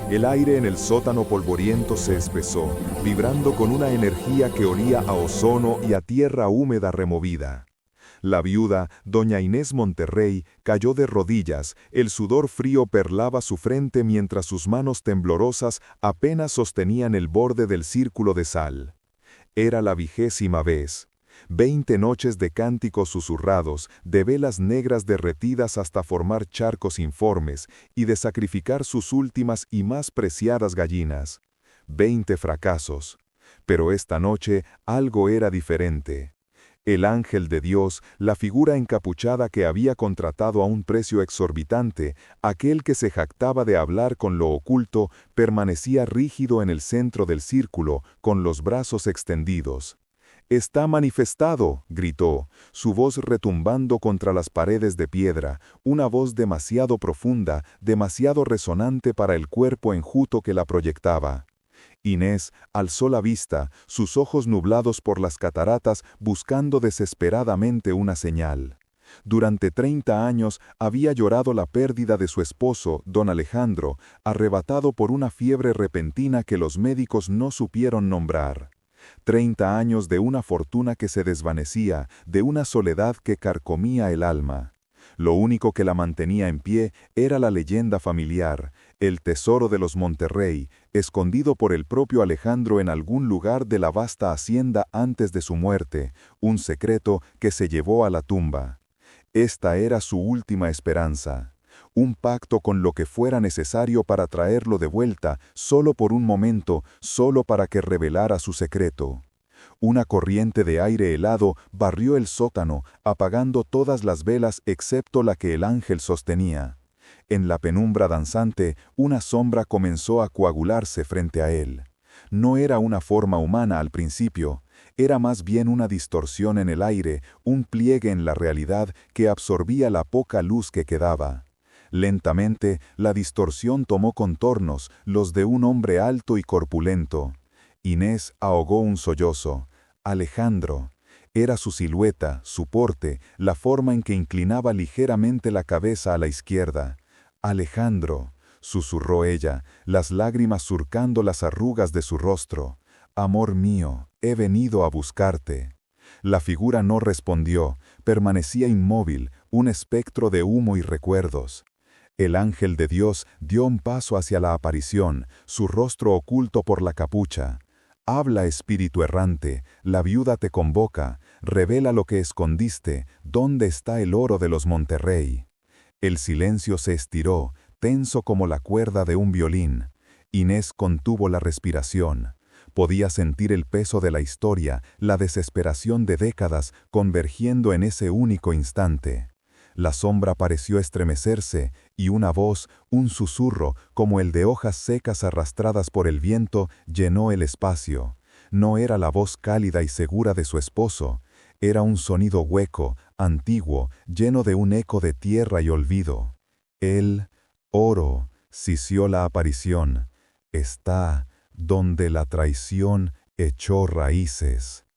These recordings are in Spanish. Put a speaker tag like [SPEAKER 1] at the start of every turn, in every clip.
[SPEAKER 1] El aire en el sótano polvoriento se espesó, vibrando con una energía que olía a ozono y a tierra húmeda removida. La viuda, doña Inés Monterrey, cayó de rodillas, el sudor frío perlaba su frente mientras sus manos temblorosas apenas sostenían el borde del círculo de sal. Era la 20ª vez. 20 noches de cánticos susurrados, de velas negras derretidas hasta formar charcos informes, y de sacrificar sus últimas y más preciadas gallinas. 20 fracasos. Pero esta noche algo era diferente. El ángel de Dios, la figura encapuchada que había contratado a un precio exorbitante, aquel que se jactaba de hablar con lo oculto, permanecía rígido en el centro del círculo, con los brazos extendidos. «Está manifestado», gritó, su voz retumbando contra las paredes de piedra, una voz demasiado profunda, demasiado resonante para el cuerpo enjuto que la proyectaba. Inés alzó la vista, sus ojos nublados por las cataratas, buscando desesperadamente una señal. Durante 30 años había llorado la pérdida de su esposo, don Alejandro, arrebatado por una fiebre repentina que los médicos no supieron nombrar. 30 años de una fortuna que se desvanecía, de una soledad que carcomía el alma. Lo único que la mantenía en pie era la leyenda familiar, el tesoro de los Monterrey, escondido por el propio Alejandro en algún lugar de la vasta hacienda antes de su muerte, un secreto que se llevó a la tumba. Esta era su última esperanza. Un pacto con lo que fuera necesario para traerlo de vuelta, solo por un momento, solo para que revelara su secreto. Una corriente de aire helado barrió el sótano, apagando todas las velas excepto la que el ángel sostenía. En la penumbra danzante, una sombra comenzó a coagularse frente a él. No era una forma humana al principio, era más bien una distorsión en el aire, un pliegue en la realidad que absorbía la poca luz que quedaba. Lentamente, la distorsión tomó contornos, los de un hombre alto y corpulento. Inés ahogó un sollozo. Alejandro. Era su silueta, su porte, la forma en que inclinaba ligeramente la cabeza a la izquierda. Alejandro, susurró ella, las lágrimas surcando las arrugas de su rostro. Amor mío, he venido a buscarte. La figura no respondió, permanecía inmóvil, un espectro de humo y recuerdos. El ángel de Dios dio un paso hacia la aparición, su rostro oculto por la capucha. Habla, espíritu errante, la viuda te convoca, revela lo que escondiste, ¿dónde está el oro de los Monterrey? El silencio se estiró, tenso como la cuerda de un violín. Inés contuvo la respiración. Podía sentir el peso de la historia, la desesperación de décadas convergiendo en ese único instante. La sombra pareció estremecerse, y una voz, un susurro, como el de hojas secas arrastradas por el viento, llenó el espacio. No era la voz cálida y segura de su esposo, era un sonido hueco, antiguo, lleno de un eco de tierra y olvido. El oro, sisió la aparición, está donde la traición echó raíces.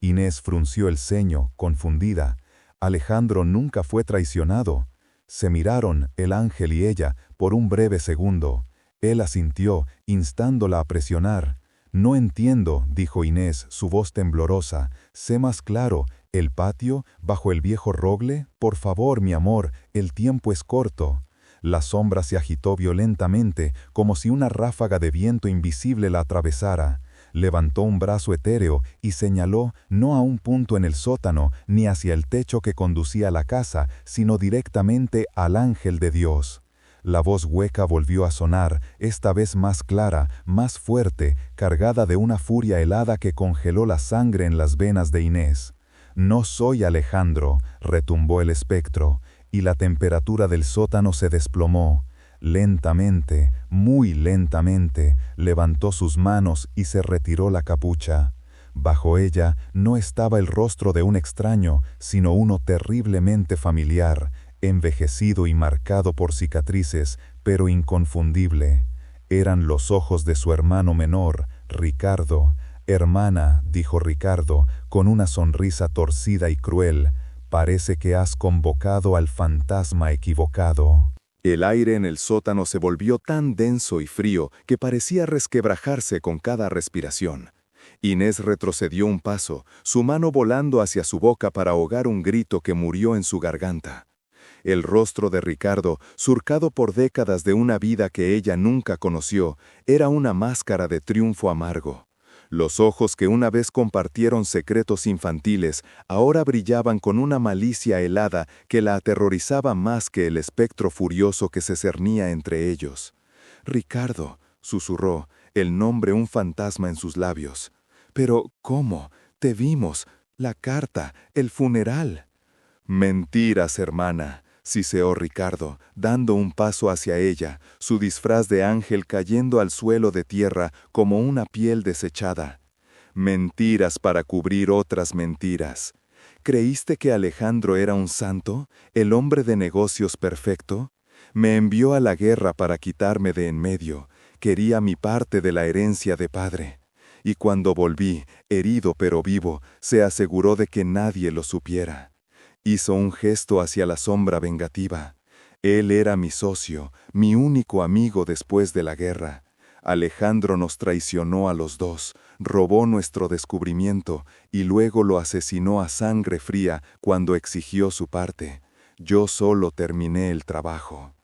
[SPEAKER 1] Inés frunció el ceño, confundida. Alejandro nunca fue traicionado. Se miraron, el ángel y ella, por un breve segundo. Él asintió, instándola a presionar. «No entiendo», dijo Inés, su voz temblorosa. «Sé más claro. ¿El patio, bajo el viejo rogle? Por favor, mi amor, el tiempo es corto». La sombra se agitó violentamente, como si una ráfaga de viento invisible la atravesara. Levantó un brazo etéreo y señaló no a un punto en el sótano, ni hacia el techo que conducía a la casa, sino directamente al ángel de Dios. La voz hueca volvió a sonar, esta vez más clara, más fuerte, cargada de una furia helada que congeló la sangre en las venas de Inés. «No soy Alejandro», retumbó el espectro, y la temperatura del sótano se desplomó. Lentamente, muy lentamente, levantó sus manos y se retiró la capucha. Bajo ella no estaba el rostro de un extraño, sino uno terriblemente familiar, envejecido y marcado por cicatrices, pero inconfundible. Eran los ojos de su hermano menor, Ricardo. «Hermana», dijo Ricardo, con una sonrisa torcida y cruel, «parece que has convocado al fantasma equivocado». El aire en el sótano se volvió tan denso y frío que parecía resquebrajarse con cada respiración. Inés retrocedió un paso, su mano volando hacia su boca para ahogar un grito que murió en su garganta. El rostro de Ricardo, surcado por décadas de una vida que ella nunca conoció, era una máscara de triunfo amargo. Los ojos que una vez compartieron secretos infantiles, ahora brillaban con una malicia helada que la aterrorizaba más que el espectro furioso que se cernía entre ellos. «Ricardo», susurró, el nombre un fantasma en sus labios. «Pero, ¿cómo? Te vimos. La carta, el funeral». «Mentiras, hermana», siseó Ricardo, dando un paso hacia ella, su disfraz de ángel cayendo al suelo de tierra como una piel desechada. «Mentiras para cubrir otras mentiras. ¿Creíste que Alejandro era un santo, el hombre de negocios perfecto? Me envió a la guerra para quitarme de en medio. Quería mi parte de la herencia de padre. Y cuando volví, herido pero vivo, se aseguró de que nadie lo supiera. Hizo un gesto hacia la sombra vengativa. Él era mi socio, mi único amigo después de la guerra. Alejandro nos traicionó a los dos, robó nuestro descubrimiento y luego lo asesinó a sangre fría cuando exigió su parte. Yo solo terminé el trabajo».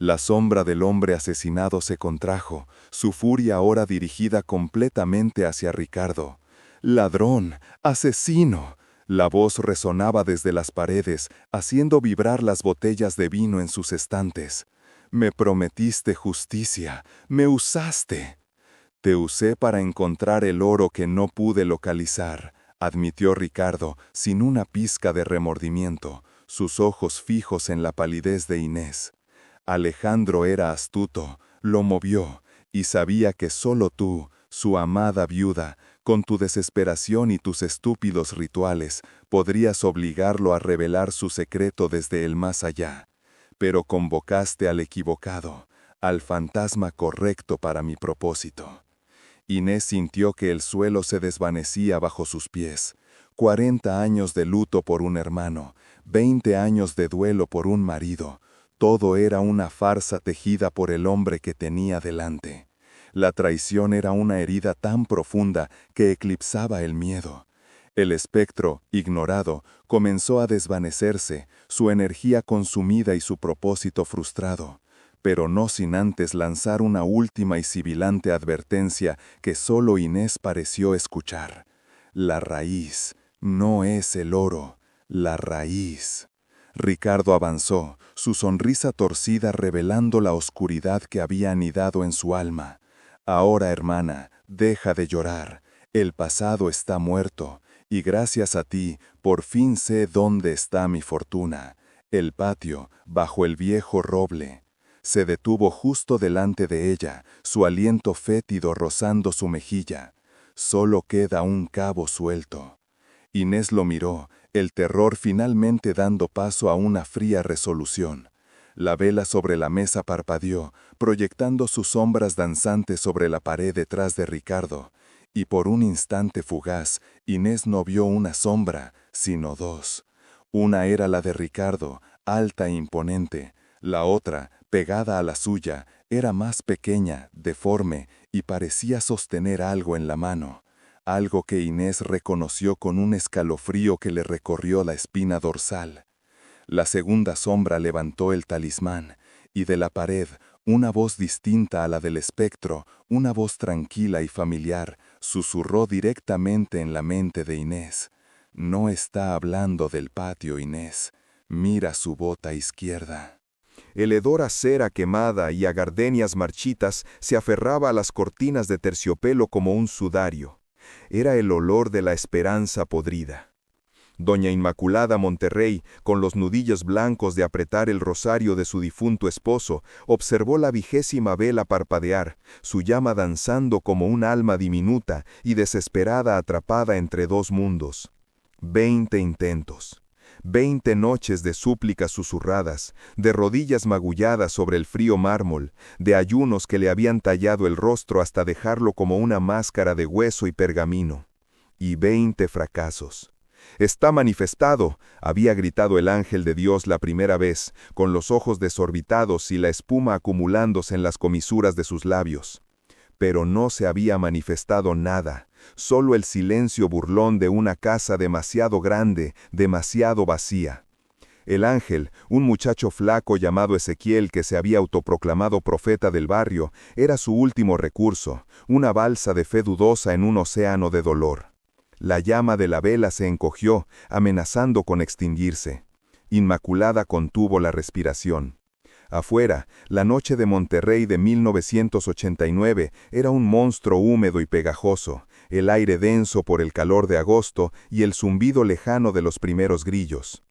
[SPEAKER 1] La sombra del hombre asesinado se contrajo, su furia ahora dirigida completamente hacia Ricardo. «¡Ladrón! ¡Asesino!». La voz resonaba desde las paredes, haciendo vibrar las botellas de vino en sus estantes. «Me prometiste justicia, me usaste». «Te usé para encontrar el oro que no pude localizar», admitió Ricardo, sin una pizca de remordimiento, sus ojos fijos en la palidez de Inés. «Alejandro era astuto, lo movió, y sabía que solo tú, su amada viuda, con tu desesperación y tus estúpidos rituales, podrías obligarlo a revelar su secreto desde el más allá. Pero convocaste al equivocado, al fantasma correcto para mi propósito». Inés sintió que el suelo se desvanecía bajo sus pies. 40 años de luto por un hermano, 20 años de duelo por un marido. Todo era una farsa tejida por el hombre que tenía delante. La traición era una herida tan profunda que eclipsaba el miedo. El espectro, ignorado, comenzó a desvanecerse, su energía consumida y su propósito frustrado, pero no sin antes lanzar una última y sibilante advertencia que solo Inés pareció escuchar. «La raíz, no es el oro, la raíz». Ricardo avanzó, su sonrisa torcida revelando la oscuridad que había anidado en su alma. «Ahora, hermana, deja de llorar. El pasado está muerto, y gracias a ti, por fin sé dónde está mi fortuna. El patio, bajo el viejo roble». Se detuvo justo delante de ella, su aliento fétido rozando su mejilla. «Solo queda un cabo suelto». Inés lo miró, el terror finalmente dando paso a una fría resolución. La vela sobre la mesa parpadeó, proyectando sus sombras danzantes sobre la pared detrás de Ricardo, y por un instante fugaz, Inés no vio una sombra, sino dos. Una era la de Ricardo, alta e imponente. La otra, pegada a la suya, era más pequeña, deforme, y parecía sostener algo en la mano. Algo que Inés reconoció con un escalofrío que le recorrió la espina dorsal. La segunda sombra levantó el talismán, y de la pared, una voz distinta a la del espectro, una voz tranquila y familiar, susurró directamente en la mente de Inés. «No está hablando del patio, Inés. Mira su bota izquierda». El hedor a cera quemada y a gardenias marchitas se aferraba a las cortinas de terciopelo como un sudario. Era el olor de la esperanza podrida. Doña Inmaculada Monterrey, con los nudillos blancos de apretar el rosario de su difunto esposo, observó la 20ª vela parpadear, su llama danzando como un alma diminuta y desesperada atrapada entre dos mundos. 20 intentos. 20 noches de súplicas susurradas, de rodillas magulladas sobre el frío mármol, de ayunos que le habían tallado el rostro hasta dejarlo como una máscara de hueso y pergamino. Y 20 fracasos. «Está manifestado», había gritado el ángel de Dios la primera vez, con los ojos desorbitados y la espuma acumulándose en las comisuras de sus labios. Pero no se había manifestado nada, solo el silencio burlón de una casa demasiado grande, demasiado vacía. El ángel, un muchacho flaco llamado Ezequiel que se había autoproclamado profeta del barrio, era su último recurso, una balsa de fe dudosa en un océano de dolor. La llama de la vela se encogió, amenazando con extinguirse. Inmaculada contuvo la respiración. Afuera, la noche de Monterrey de 1989 era un monstruo húmedo y pegajoso, el aire denso por el calor de agosto y el zumbido lejano de los primeros grillos.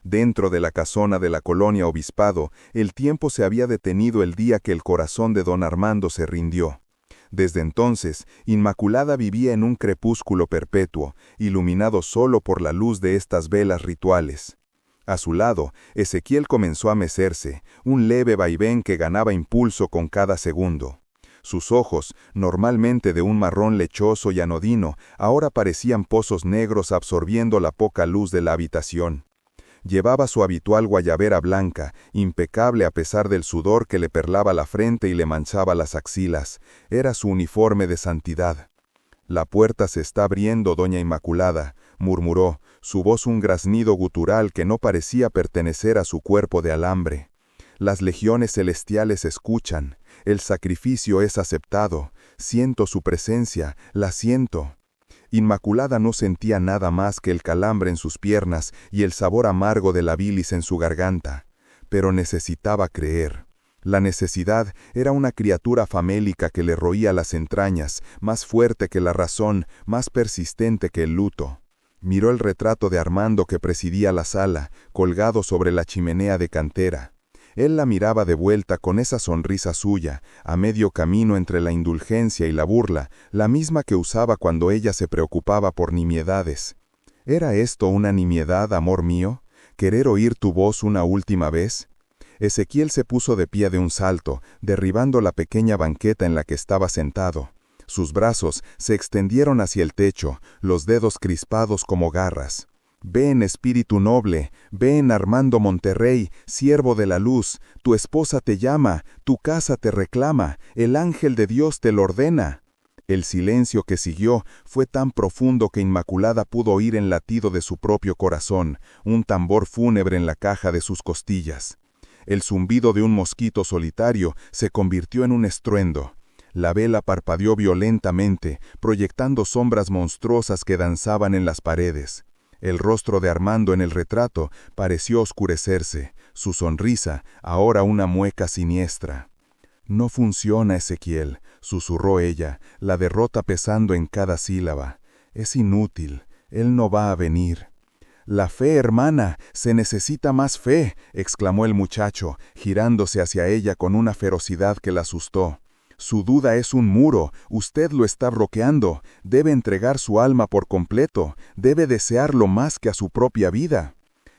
[SPEAKER 1] Dentro de la casona de la colonia Obispado, el tiempo se había detenido el día que el corazón de don Armando se rindió. Desde entonces, Inmaculada vivía en un crepúsculo perpetuo, iluminado solo por la luz de estas velas rituales. A su lado, Ezequiel comenzó a mecerse, un leve vaivén que ganaba impulso con cada segundo. Sus ojos, normalmente de un marrón lechoso y anodino, ahora parecían pozos negros absorbiendo la poca luz de la habitación. Llevaba su habitual guayabera blanca, impecable a pesar del sudor que le perlaba la frente y le manchaba las axilas. Era su uniforme de santidad. «La puerta se está abriendo, doña Inmaculada», murmuró, su voz un graznido gutural que no parecía pertenecer a su cuerpo de alambre. «Las legiones celestiales escuchan, el sacrificio es aceptado, siento su presencia, la siento». Inmaculada no sentía nada más que el calambre en sus piernas y el sabor amargo de la bilis en su garganta, pero necesitaba creer. La necesidad era una criatura famélica que le roía las entrañas, más fuerte que la razón, más persistente que el luto. Miró el retrato de Armando que presidía la sala, colgado sobre la chimenea de cantera. Él la miraba de vuelta con esa sonrisa suya, a medio camino entre la indulgencia y la burla, la misma que usaba cuando ella se preocupaba por nimiedades. ¿Era esto una nimiedad, amor mío? ¿Querer oír tu voz una última vez? Ezequiel se puso de pie de un salto, derribando la pequeña banqueta en la que estaba sentado. Sus brazos se extendieron hacia el techo, los dedos crispados como garras. «Ven, espíritu noble, ven, Armando Monterrey, siervo de la luz, tu esposa te llama, tu casa te reclama, el ángel de Dios te lo ordena». El silencio que siguió fue tan profundo que Inmaculada pudo oír el latido de su propio corazón, un tambor fúnebre en la caja de sus costillas. El zumbido de un mosquito solitario se convirtió en un estruendo. La vela parpadeó violentamente, proyectando sombras monstruosas que danzaban en las paredes. El rostro de Armando en el retrato pareció oscurecerse, su sonrisa, ahora una mueca siniestra. «No funciona, Ezequiel», susurró ella, la derrota pesando en cada sílaba. «Es inútil, él no va a venir». «La fe, hermana, se necesita más fe», exclamó el muchacho, girándose hacia ella con una ferocidad que la asustó. «Su duda es un muro, usted lo está bloqueando, debe entregar su alma por completo, debe desearlo más que a su propia vida».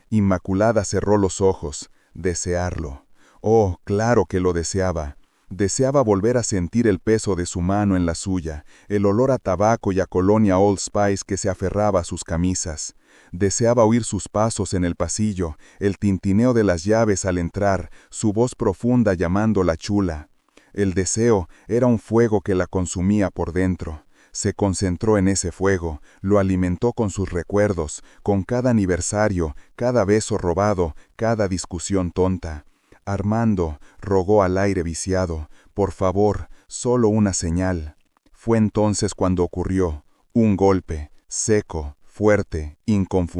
[SPEAKER 1] Inmaculada cerró los ojos. Desearlo. Oh, claro que lo deseaba. Deseaba volver a sentir el peso de su mano en la suya, el olor a tabaco y a colonia Old Spice que se aferraba a sus camisas. Deseaba oír sus pasos en el pasillo, el tintineo de las llaves al entrar, su voz profunda llamándola chula. El deseo era un fuego que la consumía por dentro. Se concentró en ese fuego, lo alimentó con sus recuerdos, con cada aniversario, cada beso robado, cada discusión tonta. «Armando», rogó al aire viciado, «por favor, solo una señal». Fue entonces cuando ocurrió, un golpe, seco, fuerte, inconfundible.